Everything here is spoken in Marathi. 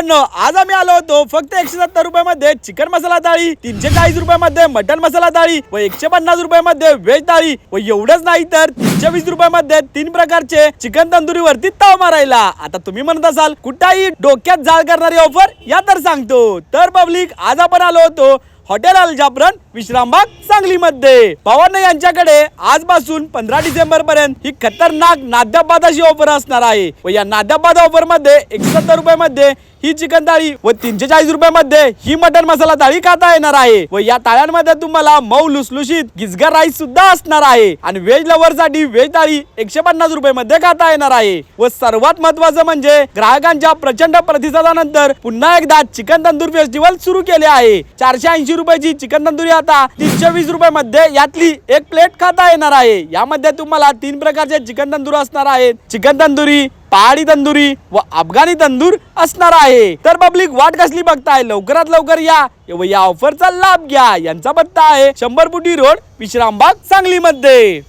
भावांनो, आज आम्ही आलो होतो फक्त 170 रुपयामध्ये चिकन मसाला थाळी, 340 रुपयामध्ये मटन मसाला थाळी व 150 रुपयामध्ये व्हेज थाळी व एवढंच नाही तर 320 रुपयामध्ये 3 प्रकारचे चिकन तंदुरी वरती ताव मारायला। आता तुम्ही म्हणत असाल कुठेही डोक्यात जाळ करणारी ऑफर, या तर सांगतो। तर पब्लिक, आज आपण आलो होतो हॉटेल अल जाफरन विश्रामबाग सांगली मध्ये। पवार यांच्याकडे आजपासून 15 डिसेंबर पर्यंत ही खतरनाक नाद्याबाद अशी ऑफर असणार आहे व या नाद्याबाद ऑफर मध्ये 170 रुपयामध्ये ही चिकन थाळी व 340 रुपयामध्ये ही मटन मसाला थाळी खाता येणार आहे व या थाळ्यांमध्ये तुम्हाला मऊ लुसलुशीत गिजगा राईस सुद्धा असणार आहे आणि व्हेज लवर साठी व्हेज थाळी 150 रुपयामध्ये खाता येणार आहे। व सर्वात महत्त्वाचं म्हणजे ग्राहकांच्या प्रचंड प्रतिसादानंतर पुन्हा एकदा चिकन तंदूर फेस्टिवल सुरू केले आहे। 480 रुपयाची चिकन तंदुरी आता 320 रुपयामध्ये यातली एक प्लेट खाता येणार आहे। यामध्ये तुम्हाला 3 प्रकारचे चिकन तंदूर असणार आहेत, चिकन तंदुरी, पहाडी तंदुरी व अफगाणी तंदूर असणार आहे। तर पब्लिक, वाट कसली बघताय, लवकरात लवकर या व या ऑफरचा लाभ घ्या। यांचा पत्ता आहे 100 फुटी रोड विश्रामबाग सांगली मध्ये।